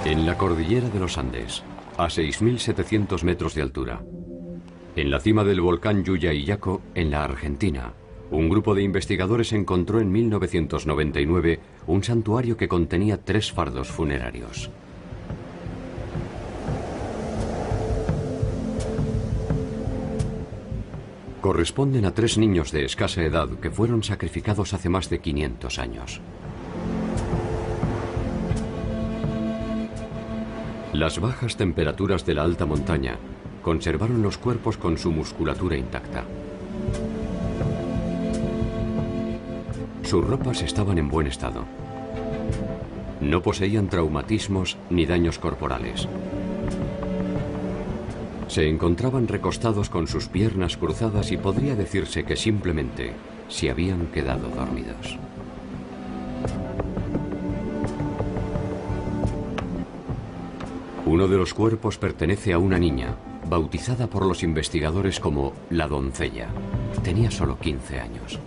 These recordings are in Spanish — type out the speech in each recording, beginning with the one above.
En la cordillera de los Andes, a 6.700 metros de altura, en la cima del volcán Llullaillaco, en la Argentina, un grupo de investigadores encontró en 1999 un santuario que contenía 3 fardos funerarios. Corresponden a 3 niños de escasa edad que fueron sacrificados hace más de 500 años. Las bajas temperaturas de la alta montaña conservaron los cuerpos con su musculatura intacta. Sus ropas estaban en buen estado. No poseían traumatismos ni daños corporales. Se encontraban recostados con sus piernas cruzadas y podría decirse que simplemente se habían quedado dormidos. Uno de los cuerpos pertenece a una niña, bautizada por los investigadores como la doncella. Tenía solo 15 años.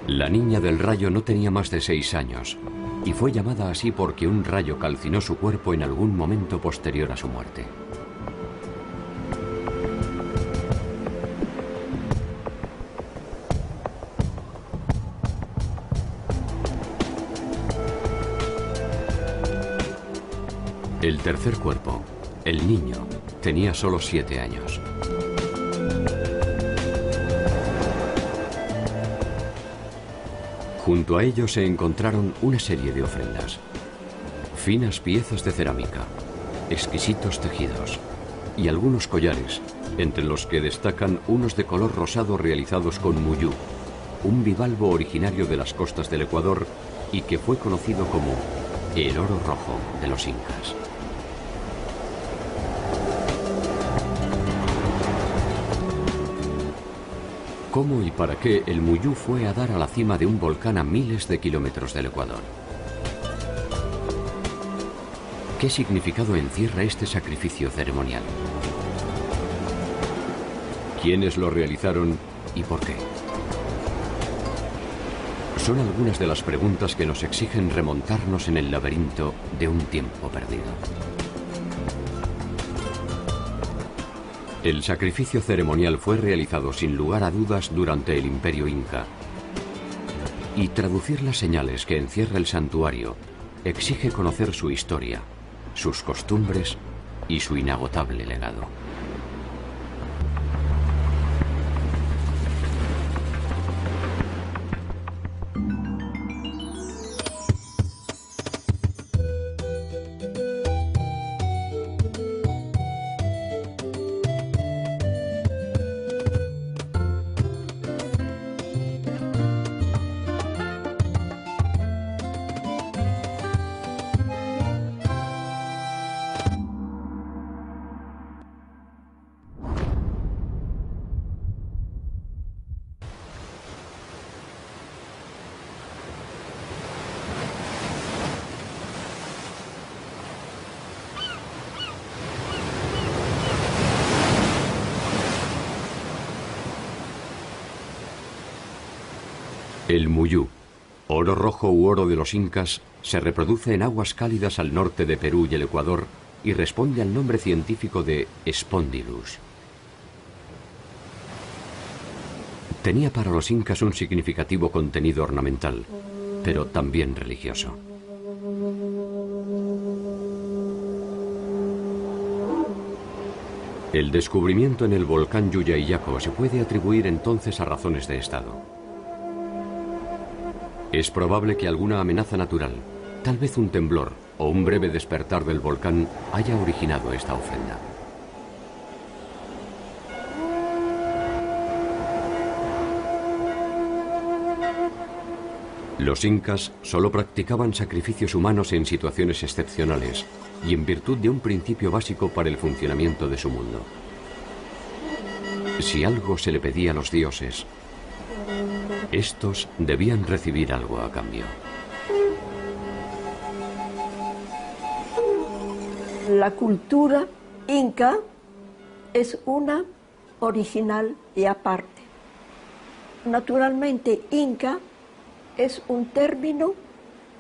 La niña del rayo no tenía más de 6 años y fue llamada así porque un rayo calcinó su cuerpo en algún momento posterior a su muerte. El tercer cuerpo, el niño, tenía solo 7 años. Junto a ellos se encontraron una serie de ofrendas. Finas piezas de cerámica, exquisitos tejidos y algunos collares, entre los que destacan unos de color rosado realizados con muyú, un bivalvo originario de las costas del Ecuador y que fue conocido como el oro rojo de los incas. ¿Cómo y para qué el muyú fue a dar a la cima de un volcán a miles de kilómetros del Ecuador? ¿Qué significado encierra este sacrificio ceremonial? ¿Quiénes lo realizaron y por qué? Son algunas de las preguntas que nos exigen remontarnos en el laberinto de un tiempo perdido. El sacrificio ceremonial fue realizado sin lugar a dudas durante el Imperio Inca. Y traducir las señales que encierra el santuario exige conocer su historia, sus costumbres y su inagotable legado. El muyú, oro rojo u oro de los incas, se reproduce en aguas cálidas al norte de Perú y el Ecuador y responde al nombre científico de Spondylus. Tenía para los incas un significativo contenido ornamental, pero también religioso. El descubrimiento en el volcán Llullaillaco se puede atribuir entonces a razones de estado. Es probable que alguna amenaza natural, tal vez un temblor o un breve despertar del volcán, haya originado esta ofrenda. Los incas solo practicaban sacrificios humanos en situaciones excepcionales y en virtud de un principio básico para el funcionamiento de su mundo. Si algo se le pedía a los dioses, estos debían recibir algo a cambio. La cultura inca es una original y aparte. Naturalmente, inca es un término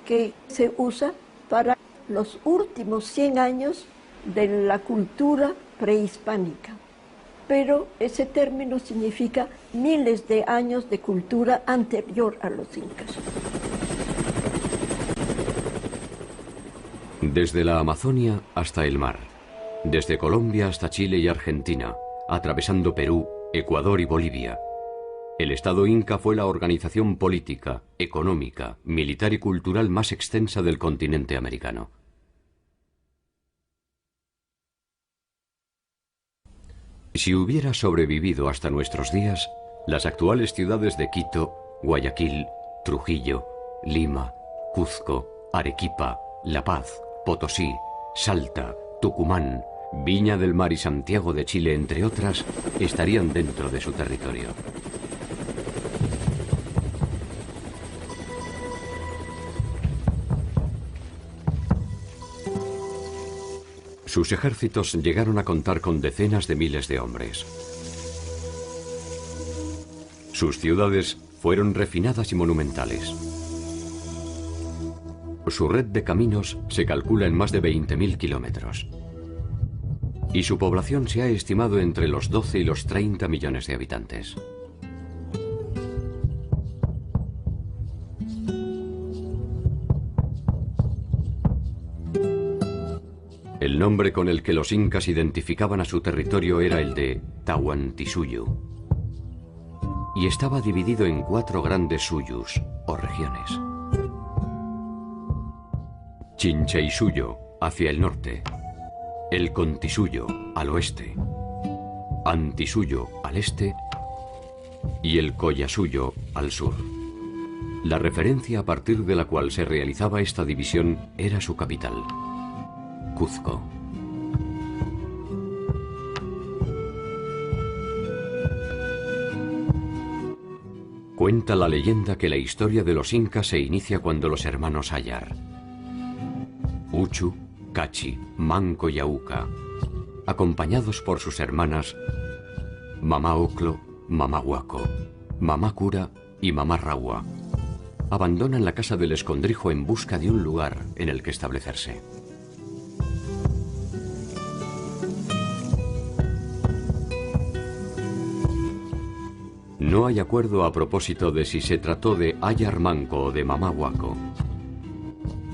que se usa para los últimos 100 años de la cultura prehispánica. Pero ese término significa miles de años de cultura anterior a los incas. Desde la Amazonia hasta el mar, desde Colombia hasta Chile y Argentina, atravesando Perú, Ecuador y Bolivia, el Estado Inca fue la organización política, económica, militar y cultural más extensa del continente americano. Si hubiera sobrevivido hasta nuestros días, las actuales ciudades de Quito, Guayaquil, Trujillo, Lima, Cuzco, Arequipa, La Paz, Potosí, Salta, Tucumán, Viña del Mar y Santiago de Chile, entre otras, estarían dentro de su territorio. Sus ejércitos llegaron a contar con decenas de miles de hombres. Sus ciudades fueron refinadas y monumentales. Su red de caminos se calcula en más de 20.000 kilómetros. Y su población se ha estimado entre los 12 y los 30 millones de habitantes. El nombre con el que los incas identificaban a su territorio era el de Tahuantinsuyo, y estaba dividido en 4 grandes suyus, o regiones. Chincheysuyo, hacia el norte, el Contisuyo, al oeste, Antisuyo, al este, y el Collasuyo, al sur. La referencia a partir de la cual se realizaba esta división era su capital, Cuzco. Cuenta la leyenda que la historia de los incas se inicia cuando los hermanos Ayar, Uchu, Cachi, Manco y Auca, acompañados por sus hermanas Mamá Oclo, Mamá Huaco, Mamá Cura y Mamá Raua, abandonan la casa del escondrijo en busca de un lugar en el que establecerse. No hay acuerdo a propósito de si se trató de Ayar Manco o de Mamá Huaco,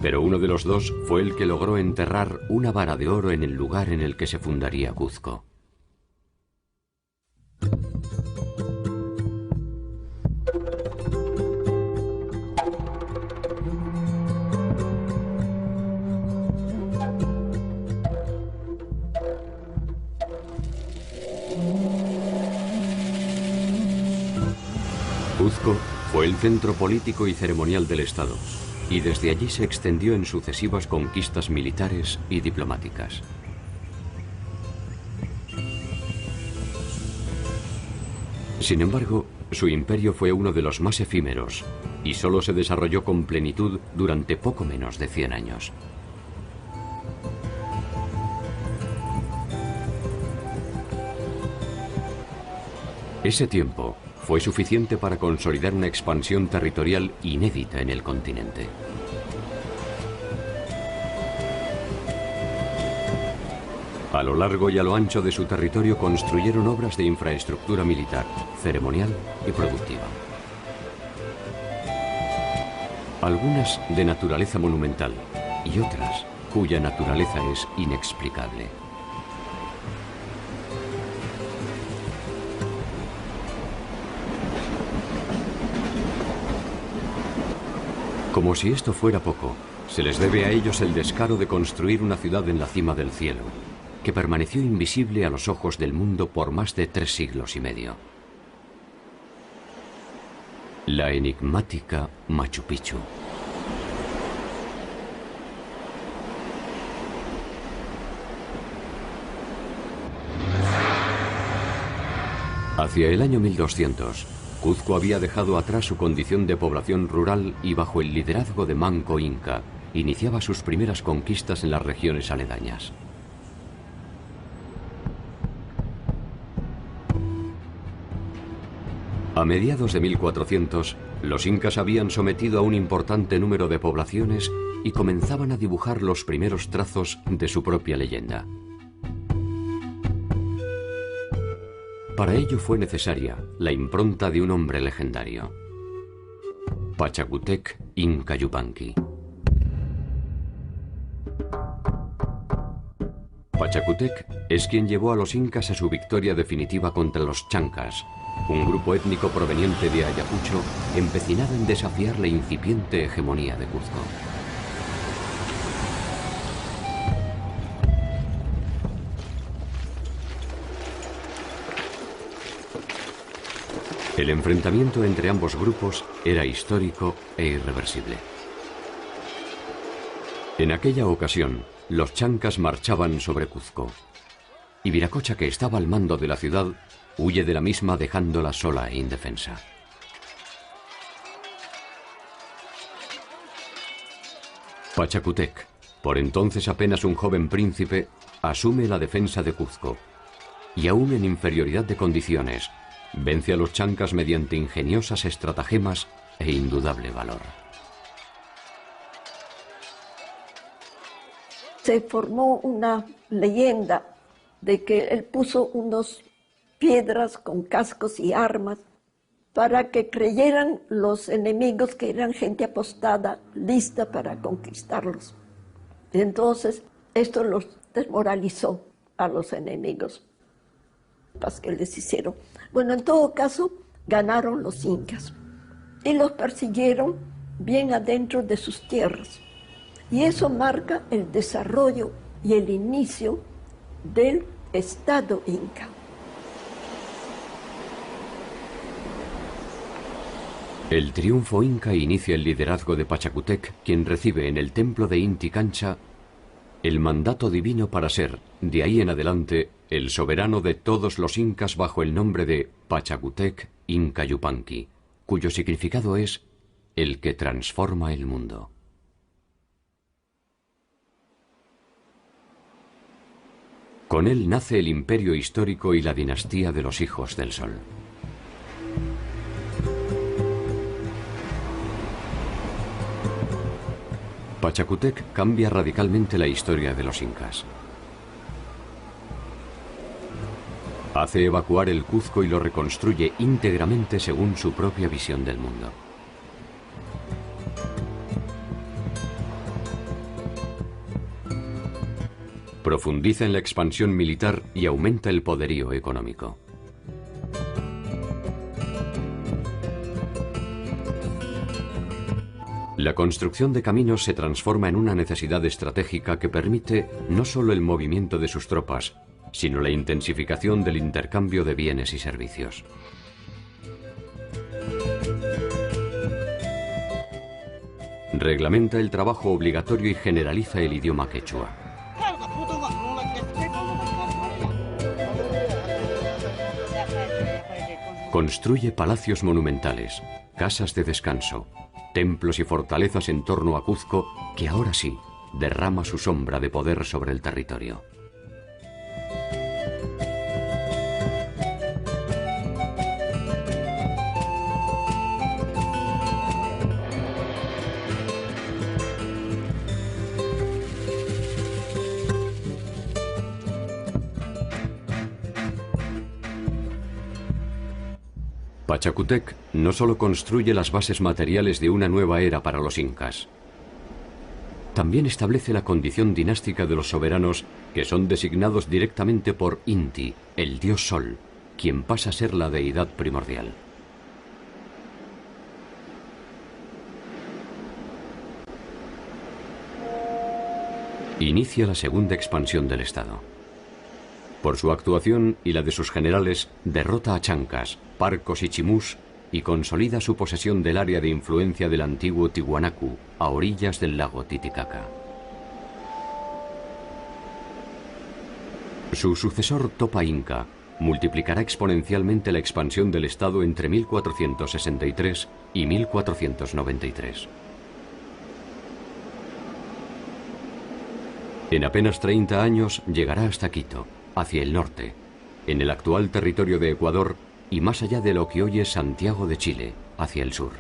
pero uno de los dos fue el que logró enterrar una vara de oro en el lugar en el que se fundaría Cuzco. Cuzco fue el centro político y ceremonial del Estado, y desde allí se extendió en sucesivas conquistas militares y diplomáticas. Sin embargo, su imperio fue uno de los más efímeros, y solo se desarrolló con plenitud durante poco menos de 100 años. Ese tiempo fue suficiente para consolidar una expansión territorial inédita en el continente. A lo largo y a lo ancho de su territorio construyeron obras de infraestructura militar, ceremonial y productiva. Algunas de naturaleza monumental y otras cuya naturaleza es inexplicable. Como si esto fuera poco, se les debe a ellos el descaro de construir una ciudad en la cima del cielo, que permaneció invisible a los ojos del mundo por más de 3 siglos y medio. La enigmática Machu Picchu. Hacia el año 1200, Cuzco había dejado atrás su condición de población rural y bajo el liderazgo de Manco Inca, iniciaba sus primeras conquistas en las regiones aledañas. A mediados de 1400, los incas habían sometido a un importante número de poblaciones y comenzaban a dibujar los primeros trazos de su propia leyenda. Para ello fue necesaria la impronta de un hombre legendario, Pachacútec Inca Yupanqui. Pachacútec es quien llevó a los incas a su victoria definitiva contra los chancas, un grupo étnico proveniente de Ayacucho empecinado en desafiar la incipiente hegemonía de Cuzco. El enfrentamiento entre ambos grupos era histórico e irreversible. En aquella ocasión, los chancas marchaban sobre Cuzco, y Viracocha, que estaba al mando de la ciudad, huye de la misma dejándola sola e indefensa. Pachacútec, por entonces apenas un joven príncipe, asume la defensa de Cuzco, y aún en inferioridad de condiciones, vence a los chancas mediante ingeniosas estratagemas e indudable valor. Se formó una leyenda de que él puso unas piedras con cascos y armas para que creyeran los enemigos que eran gente apostada, lista para conquistarlos. Entonces, esto los desmoralizó a los enemigos que les hicieron. Bueno, en todo caso, ganaron los incas y los persiguieron bien adentro de sus tierras. Y eso marca el desarrollo y el inicio del Estado inca. El triunfo inca inicia el liderazgo de Pachacútec, quien recibe en el templo de Inti Cancha el mandato divino para ser, de ahí en adelante, el soberano de todos los incas bajo el nombre de Pachacútec Inca Yupanqui, cuyo significado es el que transforma el mundo. Con él nace el imperio histórico y la dinastía de los hijos del sol. Pachacútec cambia radicalmente la historia de los incas. Hace evacuar el Cuzco y lo reconstruye íntegramente según su propia visión del mundo. Profundiza en la expansión militar y aumenta el poderío económico. La construcción de caminos se transforma en una necesidad estratégica que permite no solo el movimiento de sus tropas, sino la intensificación del intercambio de bienes y servicios. Reglamenta el trabajo obligatorio y generaliza el idioma quechua. Construye palacios monumentales, casas de descanso, templos y fortalezas en torno a Cuzco, que ahora sí derrama su sombra de poder sobre el territorio. Pachacútec no solo construye las bases materiales de una nueva era para los incas, también establece la condición dinástica de los soberanos que son designados directamente por Inti, el dios sol, quien pasa a ser la deidad primordial. Inicia la segunda expansión del Estado. Por su actuación y la de sus generales, derrota a chancas, parcos y chimús y consolida su posesión del área de influencia del antiguo Tiwanaku, a orillas del lago Titicaca. Su sucesor Topa Inca multiplicará exponencialmente la expansión del Estado entre 1463 y 1493. En apenas 30 años llegará hasta Quito, hacia el norte, en el actual territorio de Ecuador, y más allá de lo que hoy es Santiago de Chile, hacia el sur.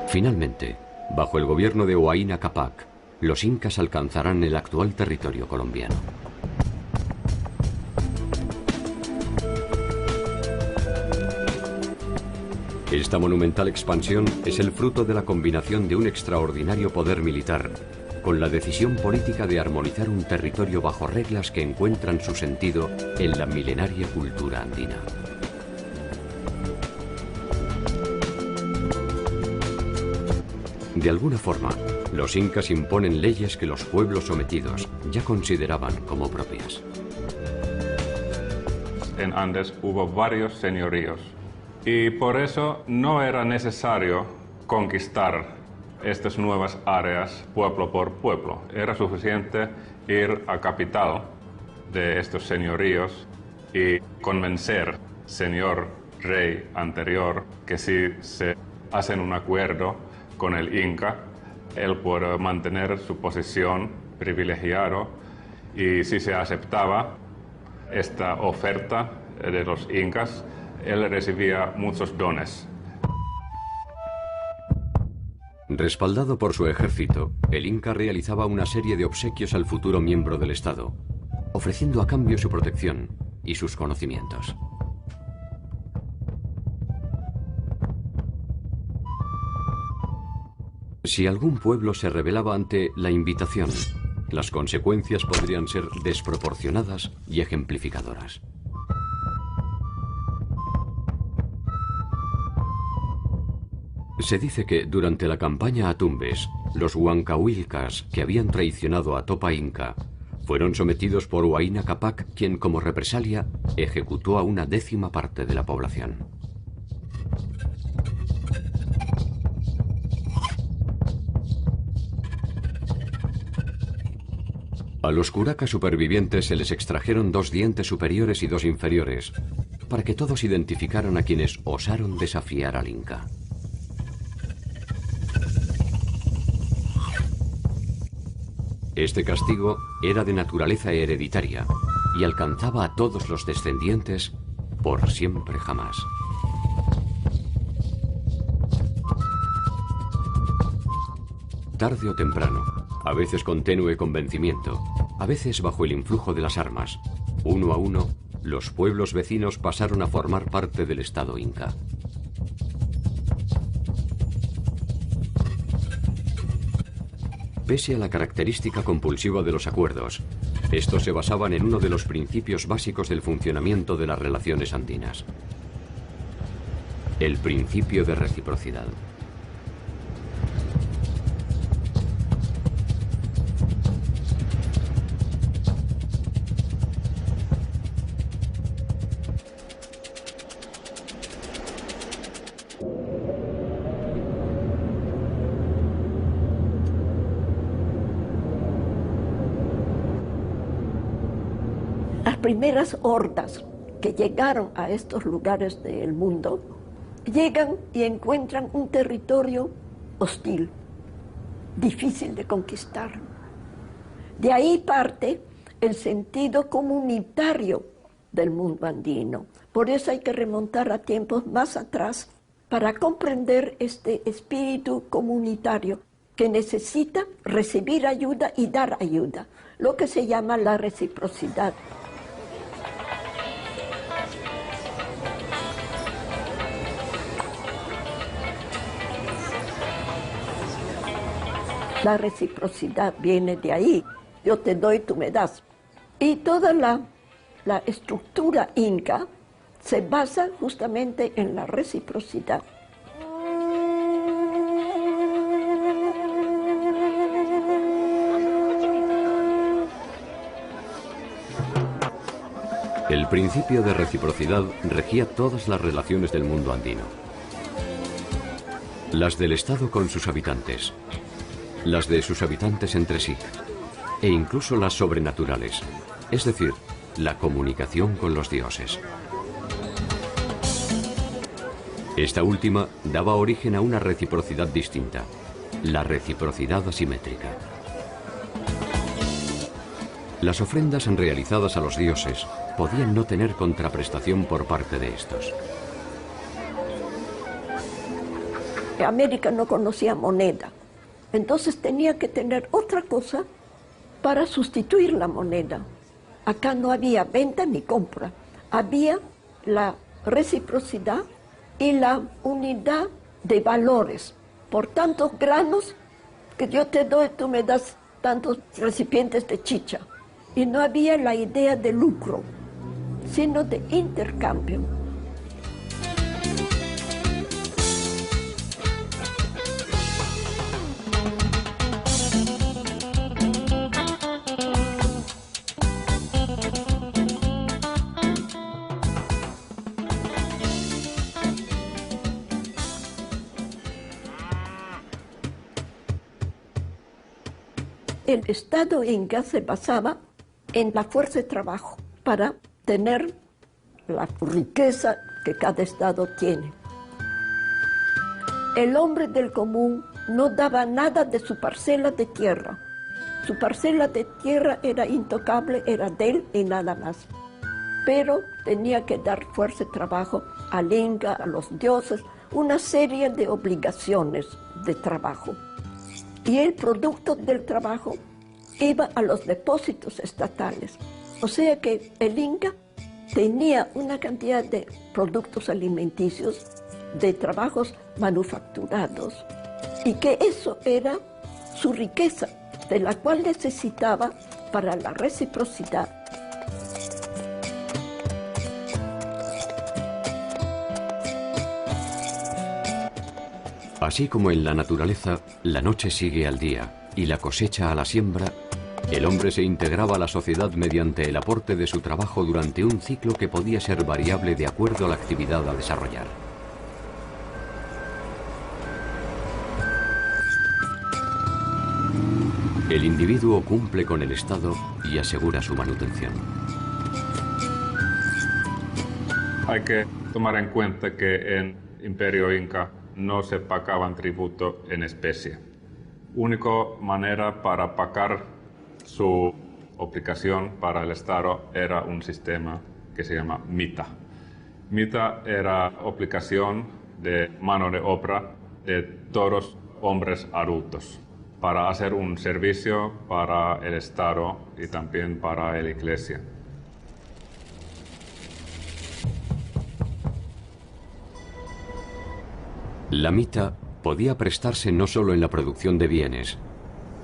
Finalmente, bajo el gobierno de Huayna Cápac, los incas alcanzarán el actual territorio colombiano. Esta monumental expansión es el fruto de la combinación de un extraordinario poder militar con la decisión política de armonizar un territorio bajo reglas que encuentran su sentido en la milenaria cultura andina. De alguna forma, los incas imponen leyes que los pueblos sometidos ya consideraban como propias. En Andes hubo varios señoríos y por eso no era necesario conquistar estas nuevas áreas pueblo por pueblo. Era suficiente ir a capital de estos señoríos y convencer señor rey anterior que si se hacen un acuerdo con el Inca, él puede mantener su posición privilegiada, y si se aceptaba esta oferta de los incas, él recibía muchos dones. Respaldado por su ejército, el Inca realizaba una serie de obsequios al futuro miembro del Estado, ofreciendo a cambio su protección y sus conocimientos. Si algún pueblo se rebelaba ante la invitación, las consecuencias podrían ser desproporcionadas y ejemplificadoras. Se dice que durante la campaña a Tumbes, los huancahuilcas que habían traicionado a Topa Inca fueron sometidos por Huayna Cápac, quien como represalia ejecutó a una 10ª parte de la población. A los curacas supervivientes se les extrajeron 2 dientes superiores y 2 inferiores, para que todos identificaran a quienes osaron desafiar al Inca. Este castigo era de naturaleza hereditaria y alcanzaba a todos los descendientes por siempre jamás. Tarde o temprano, a veces con tenue convencimiento, a veces bajo el influjo de las armas, uno a uno, los pueblos vecinos pasaron a formar parte del Estado Inca. Pese a la característica compulsiva de los acuerdos, estos se basaban en uno de los principios básicos del funcionamiento de las relaciones andinas: el principio de reciprocidad. Las primeras hordas que llegaron a estos lugares del mundo llegan y encuentran un territorio hostil, difícil de conquistar. De ahí parte el sentido comunitario del mundo andino. Por eso hay que remontar a tiempos más atrás para comprender este espíritu comunitario que necesita recibir ayuda y dar ayuda, lo que se llama la reciprocidad. La reciprocidad viene de ahí. Yo te doy, tú me das. Y toda la estructura inca se basa justamente en la reciprocidad. El principio de reciprocidad regía todas las relaciones del mundo andino. Las del Estado con sus habitantes, las de sus habitantes entre sí, e incluso las sobrenaturales, es decir, la comunicación con los dioses. Esta última daba origen a una reciprocidad distinta, la reciprocidad asimétrica. Las ofrendas realizadas a los dioses podían no tener contraprestación por parte de estos. América no conocía moneda, entonces tenía que tener otra cosa para sustituir la moneda. Acá no había venta ni compra, había la reciprocidad y la unidad de valores. Por tantos granos que yo te doy, tú me das tantos recipientes de chicha. Y no había la idea de lucro, sino de intercambio. El Estado inca se basaba en la fuerza de trabajo para tener la riqueza que cada estado tiene. El hombre del común no daba nada de su parcela de tierra. Su parcela de tierra era intocable, era de él y nada más. Pero tenía que dar fuerza de trabajo al inca, a los dioses, una serie de obligaciones de trabajo. Y el producto del trabajo iba a los depósitos estatales. O sea que el Inca tenía una cantidad de productos alimenticios, de trabajos manufacturados, y que eso era su riqueza, de la cual necesitaba para la reciprocidad. Así como en la naturaleza, la noche sigue al día y la cosecha a la siembra, el hombre se integraba a la sociedad mediante el aporte de su trabajo durante un ciclo que podía ser variable de acuerdo a la actividad a desarrollar. El individuo cumple con el Estado y asegura su manutención. Hay que tomar en cuenta que en Imperio Inca no se pagaban tributo en especie. Única manera para pagar su obligación para el Estado era un sistema que se llama mita. Mita era obligación de mano de obra de todos hombres adultos para hacer un servicio para el Estado y también para la Iglesia. La mita podía prestarse no solo en la producción de bienes,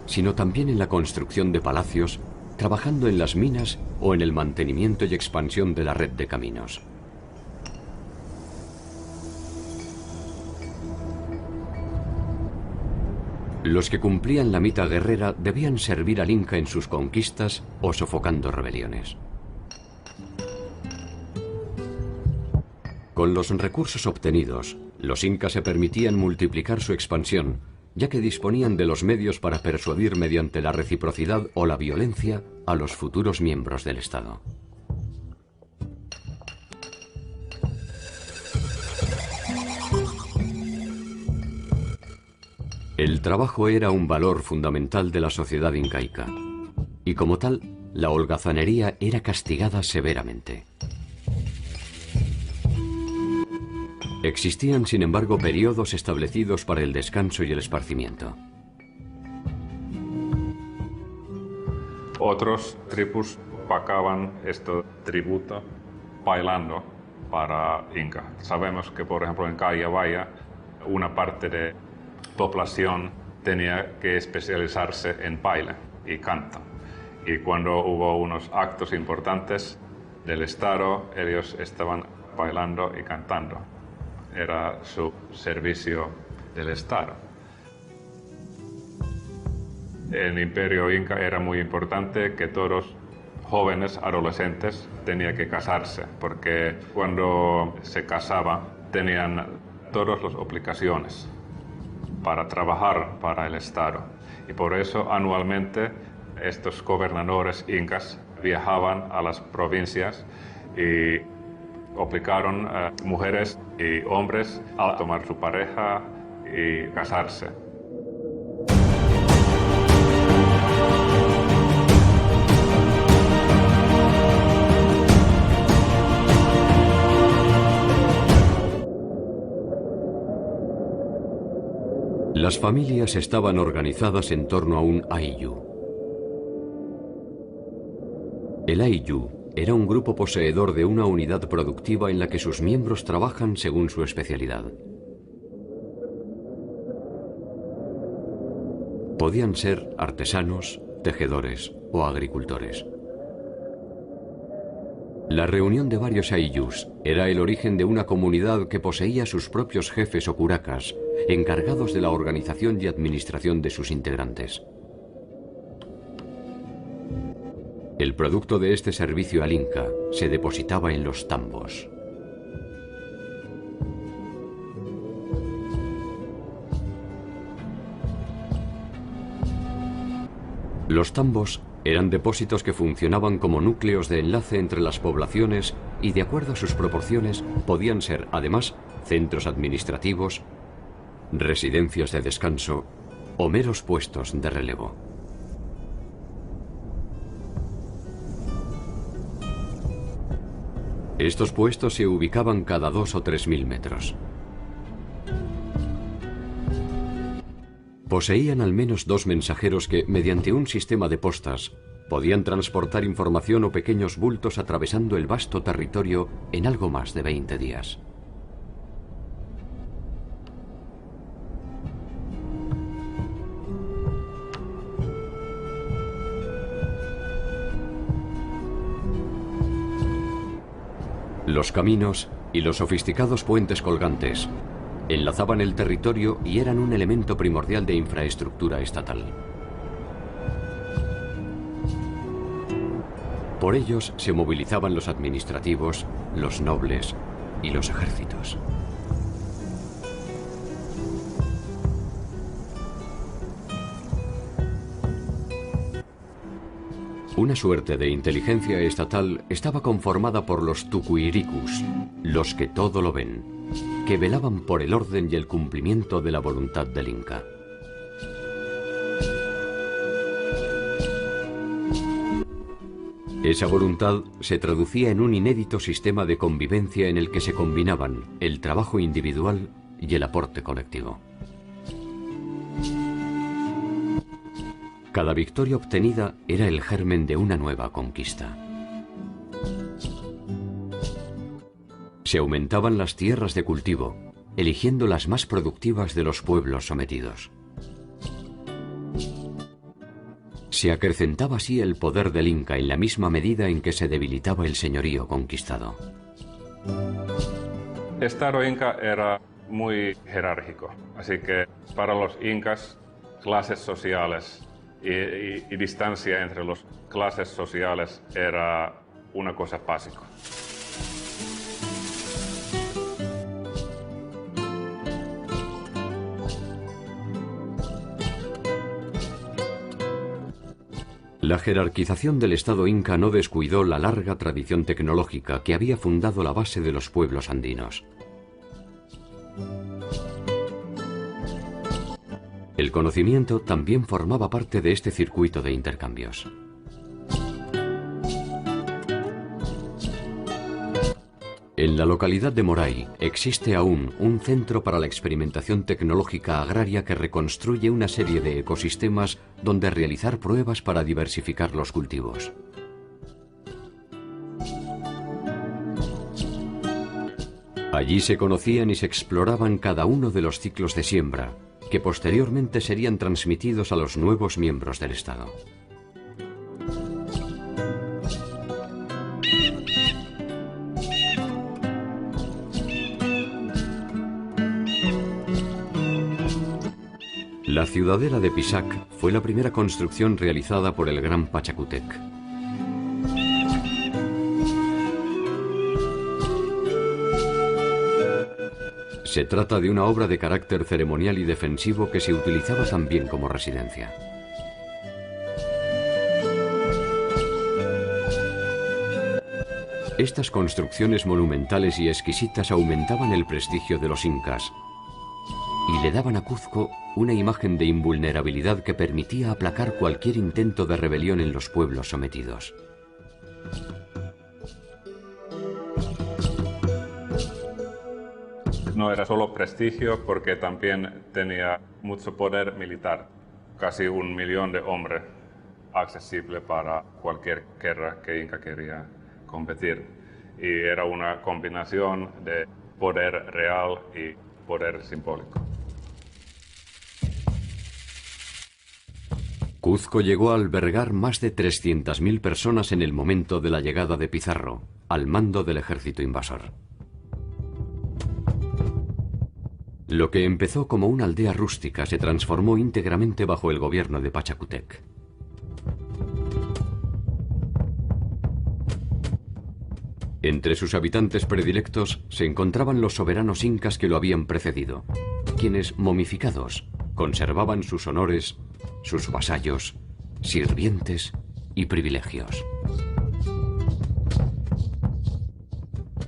sino también en la construcción de palacios, trabajando en las minas o en el mantenimiento y expansión de la red de caminos. Los que cumplían la mita guerrera debían servir al Inca en sus conquistas o sofocando rebeliones. Con los recursos obtenidos, los incas se permitían multiplicar su expansión, ya que disponían de los medios para persuadir mediante la reciprocidad o la violencia a los futuros miembros del Estado. El trabajo era un valor fundamental de la sociedad incaica, y como tal, la holgazanería era castigada severamente. Existían, sin embargo, periodos establecidos para el descanso y el esparcimiento. Otros tribus pagaban este tributo bailando para Inca. Sabemos que, por ejemplo, en Callabaya, una parte de población tenía que especializarse en baile y canto. Y cuando hubo unos actos importantes del Estado, ellos estaban bailando y cantando. Era su servicio del Estado. En el Imperio Inca era muy importante que todos jóvenes adolescentes tenían que casarse, porque cuando se casaba tenían todas las obligaciones para trabajar para el Estado. Y por eso anualmente estos gobernadores incas viajaban a las provincias y obligaron a mujeres y hombres a tomar su pareja y casarse. Las familias estaban organizadas en torno a un ayllu. El ayllu era un grupo poseedor de una unidad productiva en la que sus miembros trabajan según su especialidad. Podían ser artesanos, tejedores o agricultores. La reunión de varios ayllus era el origen de una comunidad que poseía sus propios jefes o curacas, encargados de la organización y administración de sus integrantes. El producto de este servicio al Inca se depositaba en los tambos. Los tambos eran depósitos que funcionaban como núcleos de enlace entre las poblaciones y, de acuerdo a sus proporciones, podían ser, además, centros administrativos, residencias de descanso o meros puestos de relevo. Estos puestos se ubicaban cada 2 o 3 mil metros. Poseían al menos 2 mensajeros que, mediante un sistema de postas, podían transportar información o pequeños bultos atravesando el vasto territorio en algo más de 20 días. Los caminos y los sofisticados puentes colgantes enlazaban el territorio y eran un elemento primordial de infraestructura estatal. Por ellos se movilizaban los administrativos, los nobles y los ejércitos. Una suerte de inteligencia estatal estaba conformada por los tucuiricus, los que todo lo ven, que velaban por el orden y el cumplimiento de la voluntad del Inca. Esa voluntad se traducía en un inédito sistema de convivencia en el que se combinaban el trabajo individual y el aporte colectivo. Cada victoria obtenida era el germen de una nueva conquista. Se aumentaban las tierras de cultivo, eligiendo las más productivas de los pueblos sometidos. Se acrecentaba así el poder del Inca en la misma medida en que se debilitaba el señorío conquistado. El Estado Inca era muy jerárquico, así que para los incas, clases sociales y distancia entre las clases sociales era una cosa básica. La jerarquización del Estado Inca no descuidó la larga tradición tecnológica que había fundado la base de los pueblos andinos. El conocimiento también formaba parte de este circuito de intercambios. En la localidad de Moray existe aún un centro para la experimentación tecnológica agraria que reconstruye una serie de ecosistemas donde realizar pruebas para diversificar los cultivos. Allí se conocían y se exploraban cada uno de los ciclos de siembra, que posteriormente serían transmitidos a los nuevos miembros del Estado. La ciudadela de Pisac fue la primera construcción realizada por el gran Pachacútec. Se trata de una obra de carácter ceremonial y defensivo que se utilizaba también como residencia. Estas construcciones monumentales y exquisitas aumentaban el prestigio de los incas y le daban a Cuzco una imagen de invulnerabilidad que permitía aplacar cualquier intento de rebelión en los pueblos sometidos. no era solo prestigio, porque también tenía mucho poder militar, casi 1 millón de hombres accesible para cualquier guerra que Inca quería competir. Y era una combinación de poder real y poder simbólico. Cuzco llegó a albergar más de 300.000 personas en el momento de la llegada de Pizarro, al mando del ejército invasor. Lo que empezó como una aldea rústica se transformó íntegramente bajo el gobierno de Pachacútec. Entre sus habitantes predilectos se encontraban los soberanos incas que lo habían precedido, quienes, momificados, conservaban sus honores, sus vasallos, sirvientes y privilegios.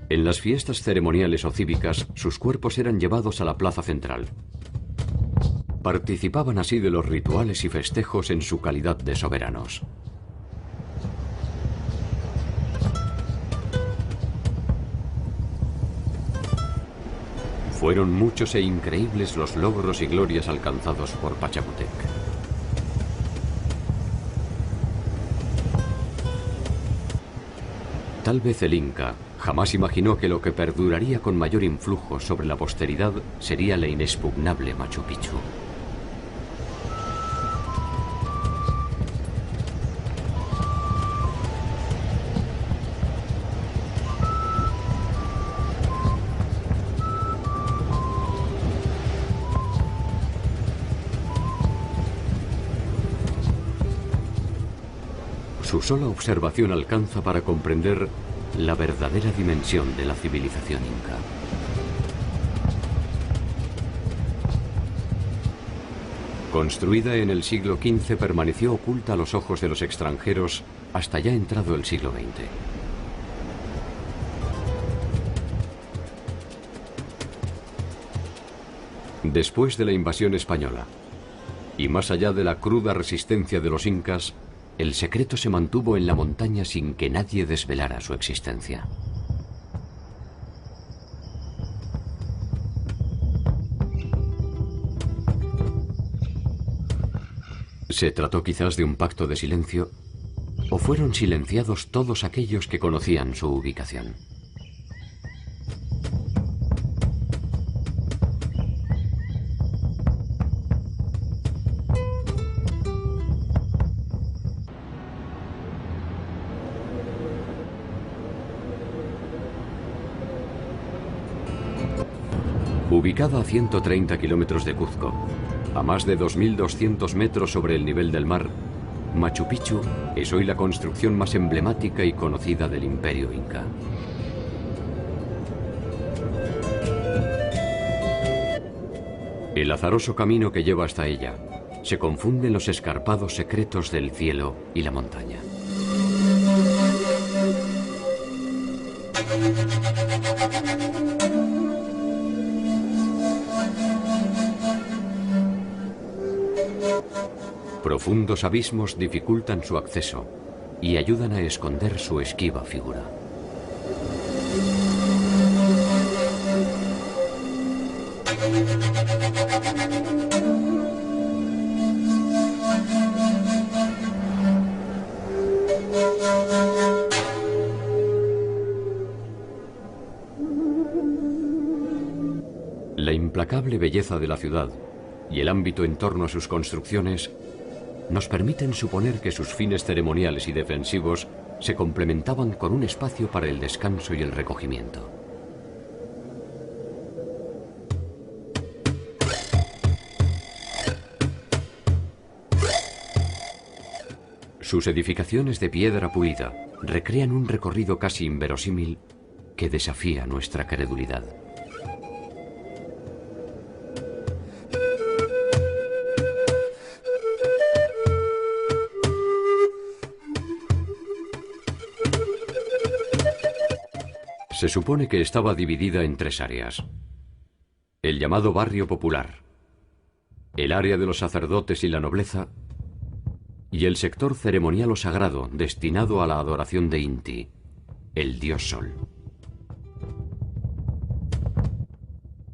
En las fiestas ceremoniales o cívicas, sus cuerpos eran llevados a la plaza central. Participaban así de los rituales y festejos en su calidad de soberanos. Fueron muchos e increíbles los logros y glorias alcanzados por Pachacútec. Tal vez el Inca jamás imaginó que lo que perduraría con mayor influjo sobre la posteridad sería la inexpugnable Machu Picchu. Su sola observación alcanza para comprender la verdadera dimensión de la civilización inca. Construida en el siglo XV, permaneció oculta a los ojos de los extranjeros hasta ya entrado el siglo XX. Después de la invasión española, y más allá de la cruda resistencia de los incas, el secreto se mantuvo en la montaña sin que nadie desvelara su existencia. ¿Se trató quizás de un pacto de silencio? ¿O fueron silenciados todos aquellos que conocían su ubicación? Ubicada a 130 kilómetros de Cuzco, a más de 2.200 metros sobre el nivel del mar, Machu Picchu es hoy la construcción más emblemática y conocida del Imperio Inca. El azaroso camino que lleva hasta ella se confunde en los escarpados secretos del cielo y la montaña. Profundos abismos dificultan su acceso y ayudan a esconder su esquiva figura. La implacable belleza de la ciudad y el ámbito en torno a sus construcciones nos permiten suponer que sus fines ceremoniales y defensivos se complementaban con un espacio para el descanso y el recogimiento. Sus edificaciones de piedra pulida recrean un recorrido casi inverosímil que desafía nuestra credulidad. Se supone que estaba dividida en 3 áreas. El llamado barrio popular, el área de los sacerdotes y la nobleza, y el sector ceremonial o sagrado destinado a la adoración de Inti, el dios Sol.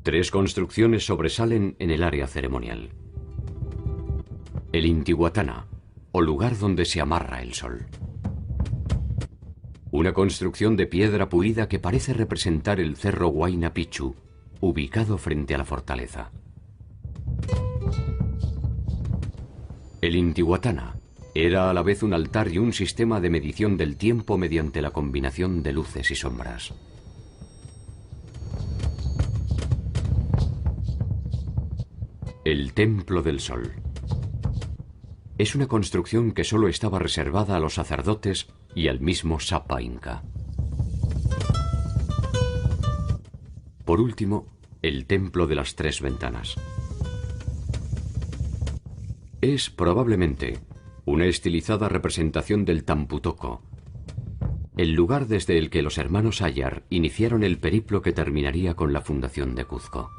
Tres construcciones sobresalen en el área ceremonial. El Intihuatana, o lugar donde se amarra el sol. Una construcción de piedra pulida que parece representar el cerro Huayna Picchu, ubicado frente a la fortaleza. El Intihuatana era a la vez un altar y un sistema de medición del tiempo mediante la combinación de luces y sombras. El Templo del Sol. Es una construcción que solo estaba reservada a los sacerdotes y al mismo Sapa Inca. Por último, el Templo de las Tres Ventanas. Es probablemente una estilizada representación del Tampu-Tocco, el lugar desde el que los hermanos Ayar iniciaron el periplo que terminaría con la fundación de Cuzco.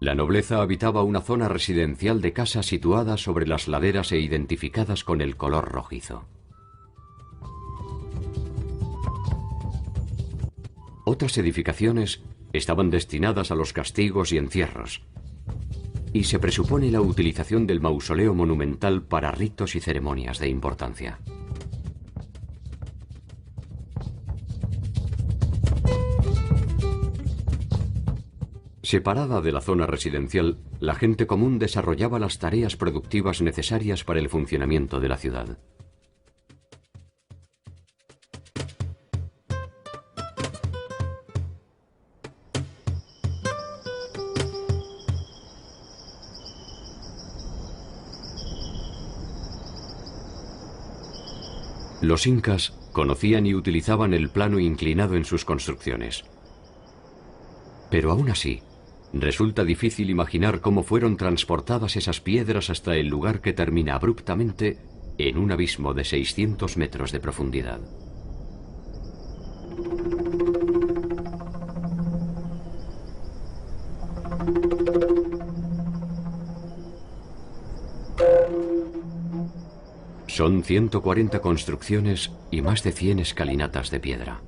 La nobleza habitaba una zona residencial de casas situadas sobre las laderas e identificadas con el color rojizo. Otras edificaciones estaban destinadas a los castigos y encierros, y se presupone la utilización del mausoleo monumental para ritos y ceremonias de importancia. Separada de la zona residencial, la gente común desarrollaba las tareas productivas necesarias para el funcionamiento de la ciudad. Los incas conocían y utilizaban el plano inclinado en sus construcciones. Pero aún así, resulta difícil imaginar cómo fueron transportadas esas piedras hasta el lugar que termina abruptamente en un abismo de 600 metros de profundidad. Son 140 construcciones y más de 100 escalinatas de piedra.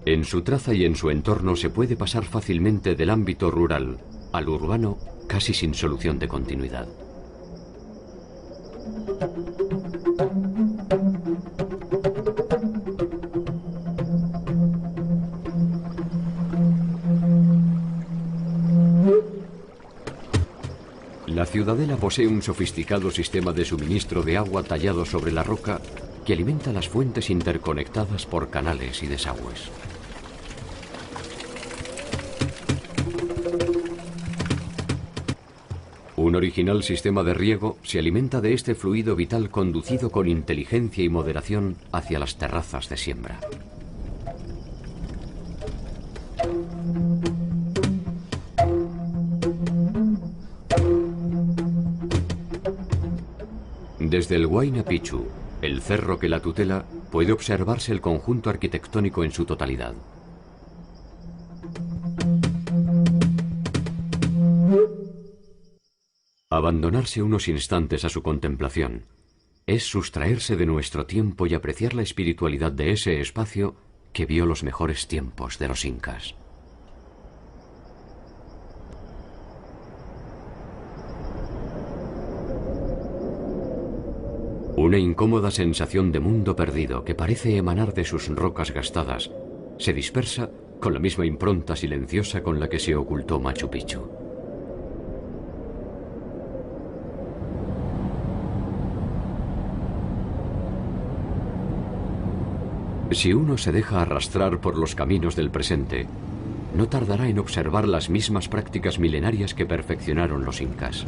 En su traza y en su entorno se puede pasar fácilmente del ámbito rural al urbano casi sin solución de continuidad. La ciudadela posee un sofisticado sistema de suministro de agua tallado sobre la roca que alimenta las fuentes interconectadas por canales y desagües. Un original sistema de riego se alimenta de este fluido vital conducido con inteligencia y moderación hacia las terrazas de siembra. Desde el Huayna Picchu, el cerro que la tutela, puede observarse el conjunto arquitectónico en su totalidad. Abandonarse unos instantes a su contemplación es sustraerse de nuestro tiempo y apreciar la espiritualidad de ese espacio que vio los mejores tiempos de los incas. Una incómoda sensación de mundo perdido que parece emanar de sus rocas gastadas se dispersa con la misma impronta silenciosa con la que se ocultó Machu Picchu. Si uno se deja arrastrar por los caminos del presente, no tardará en observar las mismas prácticas milenarias que perfeccionaron los incas.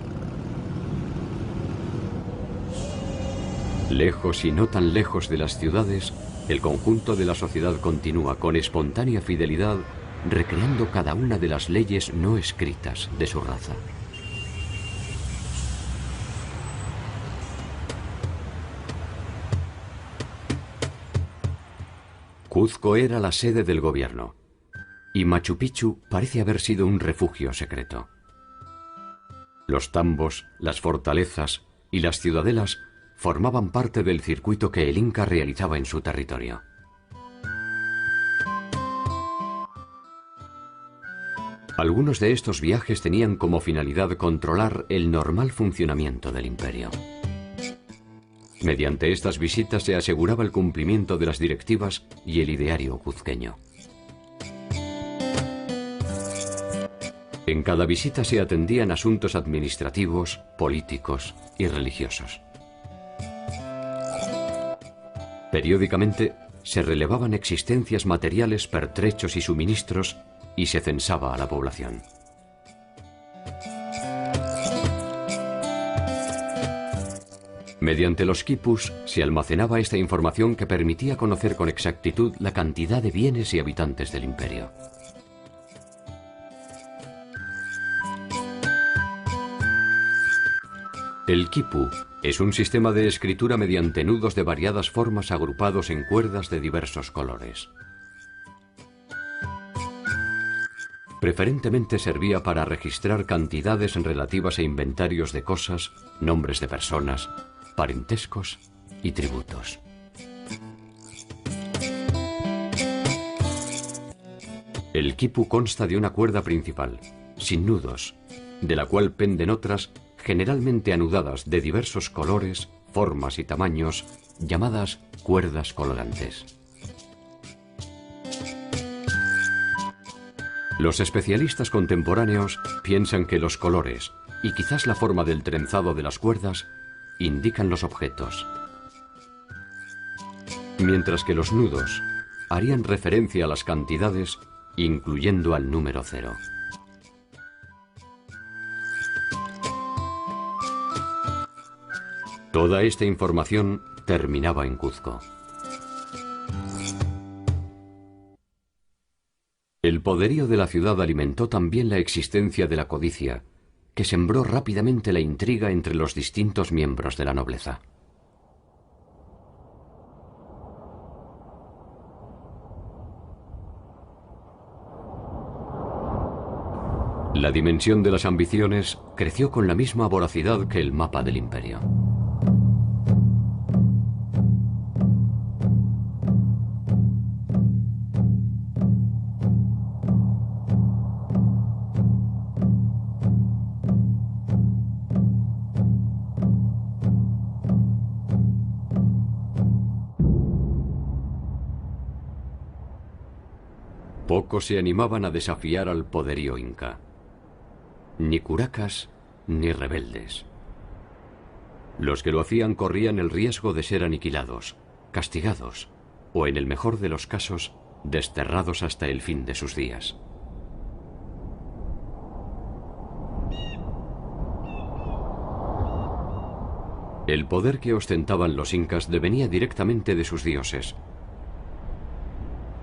Lejos y no tan lejos de las ciudades, el conjunto de la sociedad continúa con espontánea fidelidad, recreando cada una de las leyes no escritas de su raza. Cuzco era la sede del gobierno, y Machu Picchu parece haber sido un refugio secreto. Los tambos, las fortalezas, y las ciudadelas formaban parte del circuito que el Inca realizaba en su territorio. Algunos de estos viajes tenían como finalidad controlar el normal funcionamiento del imperio. Mediante estas visitas se aseguraba el cumplimiento de las directivas y el ideario cuzqueño. En cada visita se atendían asuntos administrativos, políticos y religiosos. Periódicamente se relevaban existencias materiales, pertrechos y suministros y se censaba a la población. Mediante los quipus se almacenaba esta información que permitía conocer con exactitud la cantidad de bienes y habitantes del imperio. El quipu es un sistema de escritura mediante nudos de variadas formas agrupados en cuerdas de diversos colores. Preferentemente servía para registrar cantidades relativas a inventarios de cosas, nombres de personas, parentescos y tributos. El quipu consta de una cuerda principal, sin nudos, de la cual penden otras, generalmente anudadas de diversos colores, formas y tamaños, llamadas cuerdas colgantes. Los especialistas contemporáneos piensan que los colores, y quizás la forma del trenzado de las cuerdas, indican los objetos, mientras que los nudos harían referencia a las cantidades, incluyendo al número 0. Toda esta información terminaba en Cuzco. El poderío de la ciudad alimentó también la existencia de la codicia, que sembró rápidamente la intriga entre los distintos miembros de la nobleza. La dimensión de las ambiciones creció con la misma voracidad que el mapa del imperio. Pocos se animaban a desafiar al poderío inca. Ni curacas ni rebeldes. Los que lo hacían corrían el riesgo de ser aniquilados, castigados o, en el mejor de los casos, desterrados hasta el fin de sus días. El poder que ostentaban los incas devenía directamente de sus dioses.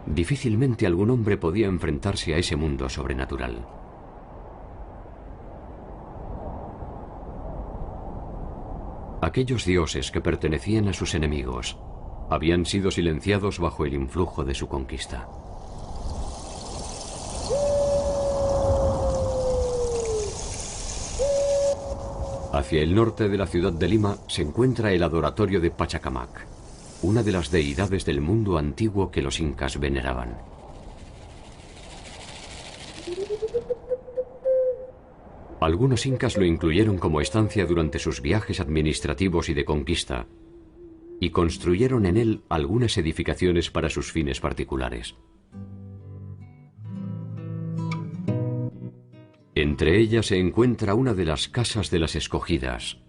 Difícilmente algún hombre podía enfrentarse a ese mundo sobrenatural. Aquellos dioses que pertenecían a sus enemigos habían sido silenciados bajo el influjo de su conquista. Hacia el norte de la ciudad de Lima se encuentra el adoratorio de Pachacamac, una de las deidades del mundo antiguo que los incas veneraban. Algunos incas lo incluyeron como estancia durante sus viajes administrativos y de conquista, y construyeron en él algunas edificaciones para sus fines particulares. Entre ellas se encuentra una de las casas de las escogidas,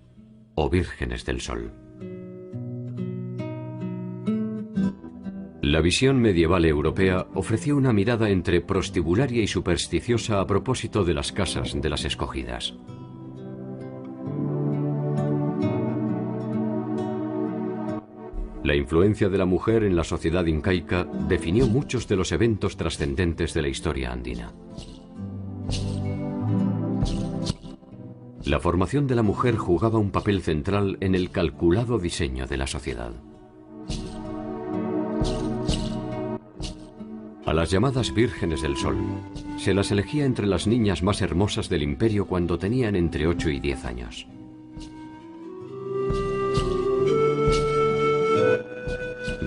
o vírgenes del sol. La visión medieval europea ofreció una mirada entre prostibularia y supersticiosa a propósito de las casas de las escogidas. La influencia de la mujer en la sociedad incaica definió muchos de los eventos trascendentes de la historia andina. La formación de la mujer jugaba un papel central en el calculado diseño de la sociedad. A las llamadas vírgenes del sol se las elegía entre las niñas más hermosas del imperio cuando tenían entre 8 y 10 años.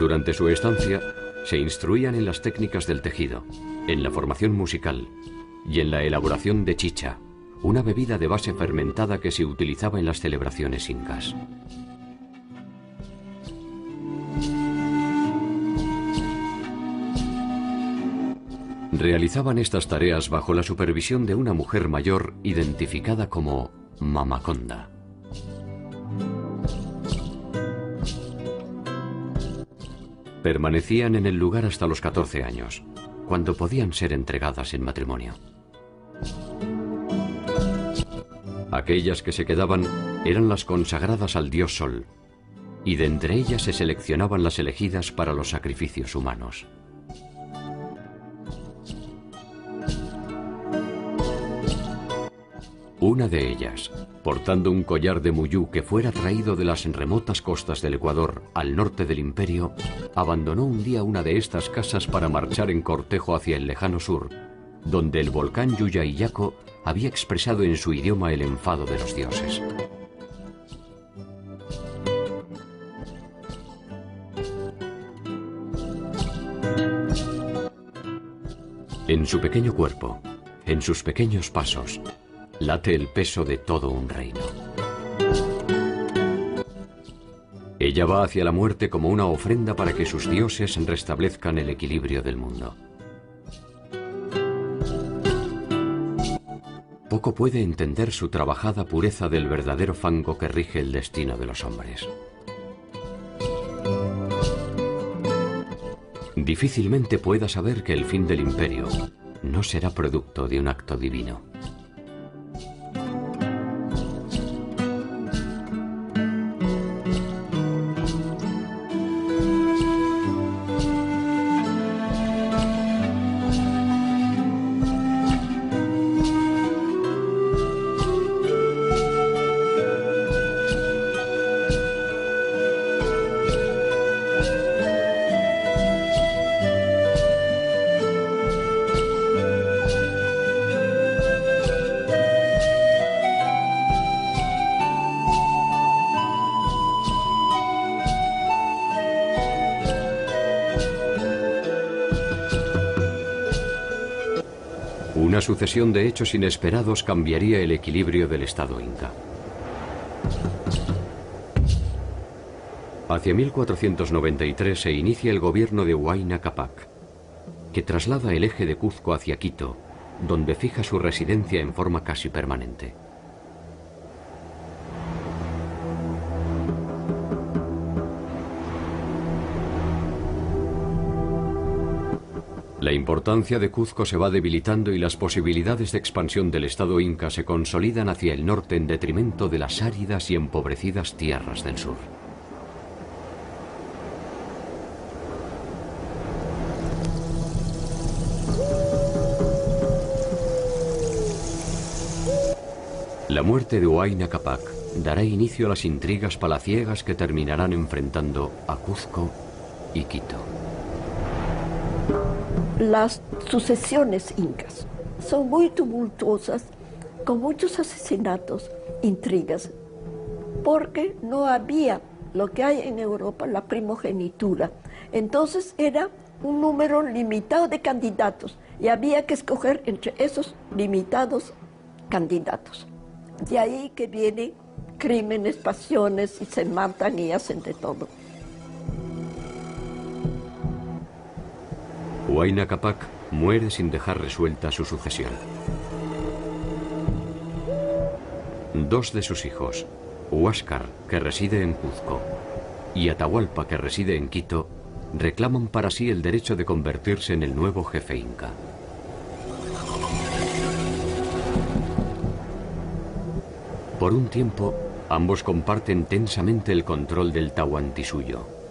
Durante su estancia, se instruían en las técnicas del tejido, en la formación musical y en la elaboración de chicha, una bebida de base fermentada que se utilizaba en las celebraciones incas. Realizaban estas tareas bajo la supervisión de una mujer mayor identificada como Mamaconda. Permanecían en el lugar hasta los 14 años, cuando podían ser entregadas en matrimonio. Aquellas que se quedaban eran las consagradas al dios Sol, y de entre ellas se seleccionaban las elegidas para los sacrificios humanos. Una de ellas, portando un collar de muyú que fuera traído de las remotas costas del Ecuador al norte del imperio, abandonó un día una de estas casas para marchar en cortejo hacia el lejano sur, donde el volcán Yuyayaco había expresado en su idioma el enfado de los dioses. En su pequeño cuerpo, en sus pequeños pasos, late el peso de todo un reino. Ella va hacia la muerte como una ofrenda para que sus dioses restablezcan el equilibrio del mundo. Poco puede entender su trabajada pureza del verdadero fango que rige el destino de los hombres. Difícilmente pueda saber que el fin del imperio no será producto de un acto divino. Una sucesión de hechos inesperados cambiaría el equilibrio del Estado inca. Hacia 1493 se inicia el gobierno de Huayna Cápac, que traslada el eje de Cuzco hacia Quito, donde fija su residencia en forma casi permanente. La importancia de Cuzco se va debilitando y las posibilidades de expansión del Estado inca se consolidan hacia el norte en detrimento de las áridas y empobrecidas tierras del sur. La muerte de Huayna Cápac dará inicio a las intrigas palaciegas que terminarán enfrentando a Cuzco y Quito. Las sucesiones incas son muy tumultuosas, con muchos asesinatos, intrigas, porque no había lo que hay en Europa, la primogenitura. Entonces era un número limitado de candidatos y había que escoger entre esos limitados candidatos. De ahí que vienen crímenes, pasiones, y se matan y hacen de todo. Huayna Cápac muere sin dejar resuelta su sucesión. Dos de sus hijos, Huáscar, que reside en Cuzco, y Atahualpa, que reside en Quito, reclaman para sí el derecho de convertirse en el nuevo jefe inca. Por un tiempo, ambos comparten tensamente el control del Tahuantinsuyo.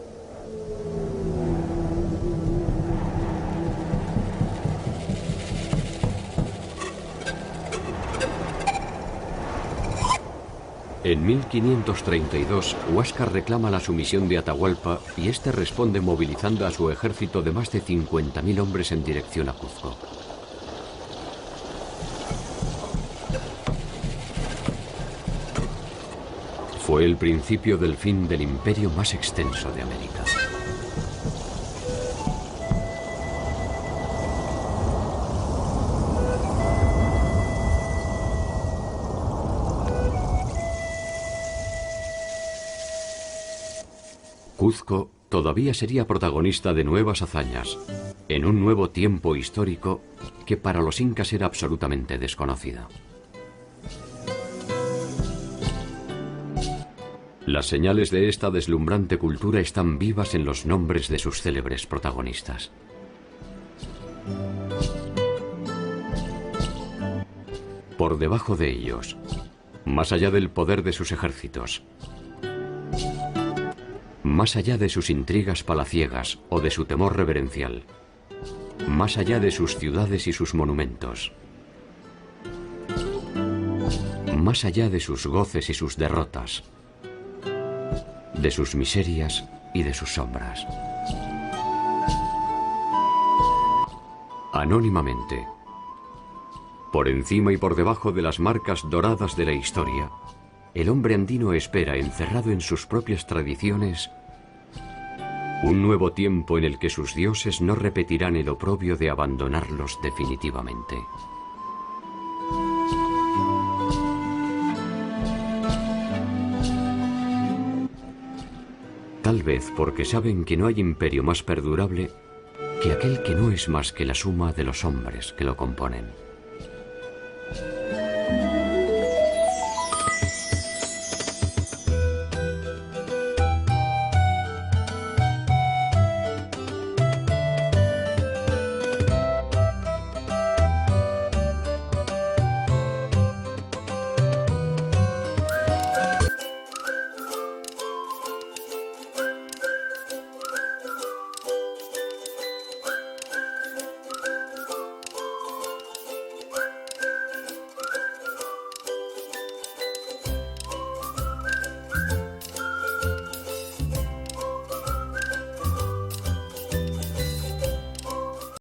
En 1532, Huáscar reclama la sumisión de Atahualpa y este responde movilizando a su ejército de más de 50.000 hombres en dirección a Cuzco. Fue el principio del fin del imperio más extenso de América. Cuzco todavía sería protagonista de nuevas hazañas, en un nuevo tiempo histórico que para los incas era absolutamente desconocido. Las señales de esta deslumbrante cultura están vivas en los nombres de sus célebres protagonistas. Por debajo de ellos, más allá del poder de sus ejércitos, más allá de sus intrigas palaciegas o de su temor reverencial, más allá de sus ciudades y sus monumentos, más allá de sus goces y sus derrotas, de sus miserias y de sus sombras. Anónimamente, por encima y por debajo de las marcas doradas de la historia, el hombre andino espera, encerrado en sus propias tradiciones, un nuevo tiempo en el que sus dioses no repetirán el oprobio de abandonarlos definitivamente. Tal vez porque saben que no hay imperio más perdurable que aquel que no es más que la suma de los hombres que lo componen.